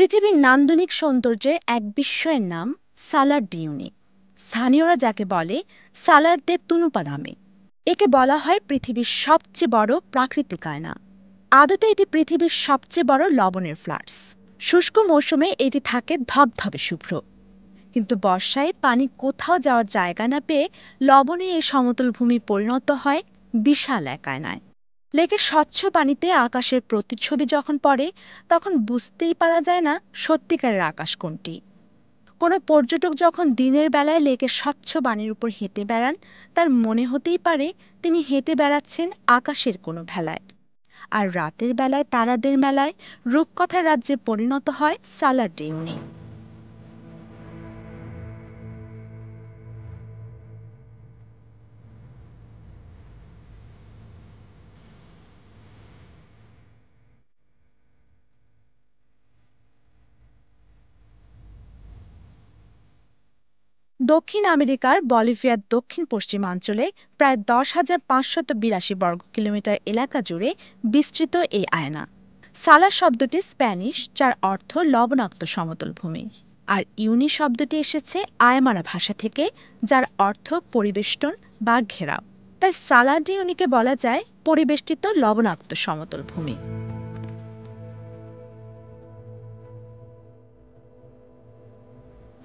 পৃথিবীর নান্দনিক সৌন্দর্যের এক বিস্ময়ের নাম সালার ডিউনি। স্থানীয়রা যাকে বলে সালার দে তুনুপা নামে। একে বলা হয় পৃথিবীর সবচেয়ে বড় প্রাকৃতিক আয়না। আদতে এটি পৃথিবীর সবচেয়ে বড় লবণের ফ্লাটস। শুষ্ক মৌসুমে এটি থাকে ধবধবে শুভ্র, কিন্তু বর্ষায় পানি কোথাও যাওয়ার জায়গা না পেয়ে লবণের এই সমতল ভূমি পরিণত হয় বিশাল এক আয়নায়। লেকের স্বচ্ছ পানিতে আকাশের প্রতিচ্ছবি যখন পড়ে, তখন বুঝতেই পারা যায় না সত্যিকারের আকাশ কোনটি। কোনো পর্যটক যখন দিনের বেলায় লেকের স্বচ্ছ পানির উপর হেঁটে বেড়ান, তার মনে হতেই পারে তিনি হেঁটে বেড়াচ্ছেন আকাশের কোনো ভেলায়। আর রাতের বেলায় তারাদের মেলায় রূপকথার রাজ্যে পরিণত হয় সালার ডিউনি। দক্ষিণ আমেরিকার বলিভিয়ার দক্ষিণ পশ্চিমাঞ্চলে প্রায় 10,582 বর্গ কিলোমিটার এলাকা জুড়ে বিস্তৃত এই আয়না। সালার শব্দটি স্প্যানিশ, যার অর্থ লবণাক্ত সমতল ভূমি। আর ইউনি শব্দটি এসেছে আয়মারা ভাষা থেকে, যার অর্থ পরিবেষ্টন বা ঘেরাও। তাই সালার ডিউনিকে বলা যায় পরিবেষ্টিত লবণাক্ত সমতল ভূমি।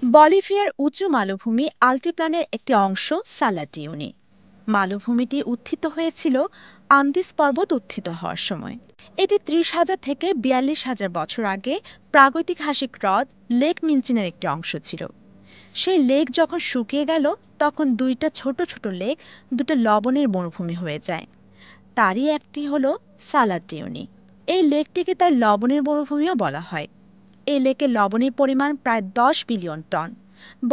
বলিভিয়ার উঁচু মালভূমি আল্টিপ্লানের একটি অংশ সালার ডিউনি। মালভূমিটি উত্থিত হয়েছিল আন্দিস পর্বত উত্থিত হওয়ার সময়। এটি 30,000 থেকে 42,000 বছর আগে প্রাগৈতিহাসিক হ্রদ লেক মিনচিনের একটি অংশ ছিল। সেই লেক যখন শুকিয়ে গেল, তখন দুইটা ছোট ছোট লেক দুটো লবণের মরুভূমি হয়ে যায়। তারই একটি হলো সালার ডিউনি। এই লেকটিকে তাই লবণের মরুভূমিও বলা হয়। এই লেকে লবণের পরিমাণ প্রায় 10 বিলিয়ন টন।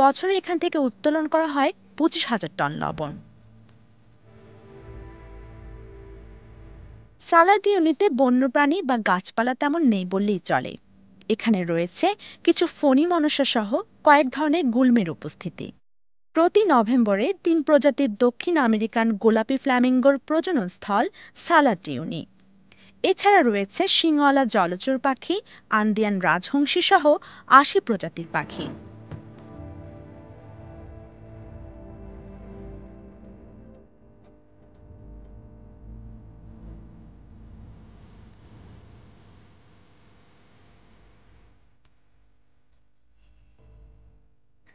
বছরে এখান থেকে উত্তোলন করা হয় 25,000 টন লবণ। সালার ডিউনিতে বন্যপ্রাণী বা গাছপালা তেমন নেই বললেই চলে। এখানে রয়েছে কিছু ফণী মনসা সহ কয়েক ধরনের গুল্মের উপস্থিতি। প্রতি নভেম্বরে 3 প্রজাতির দক্ষিণ আমেরিকান গোলাপি ফ্ল্যামিঙ্গোর প্রজনন স্থল সালার ডিউনি। এছাড়া রয়েছে শিংওয়ালা জলচর পাখি, আন্দিয়ান রাজহংসী সহ 80 প্রজাতির পাখি।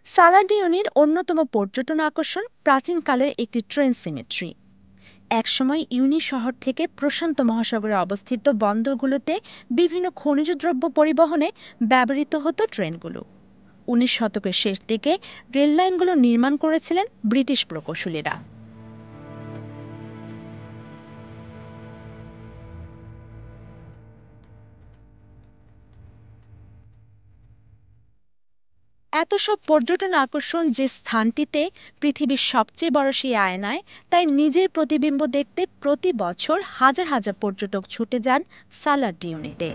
সালার ডিউনির অন্যতম পর্যটন আকর্ষণ প্রাচীনকালের একটি ট্রেন সিমেট্রি। একসময় ইউনি শহর থেকে প্রশান্ত মহাসাগরে অবস্থিত বন্দরগুলোতে বিভিন্ন খনিজ দ্রব্য পরিবহনে ব্যবহৃত হতো ট্রেনগুলো। 19 শতকের শেষ দিকে রেল লাইনগুলো নির্মাণ করেছিলেন ব্রিটিশ প্রকৌশলীরা। এত সব পর্যটন আকর্ষণ যে স্থানটিতে পৃথিবীর সবচেয়ে বড় সেই আয়নায়, তাই নিজের প্রতিবিম্ব দেখতে প্রতি বছর হাজার হাজার পর্যটক ছুটে যান সালার ডিউনিতে।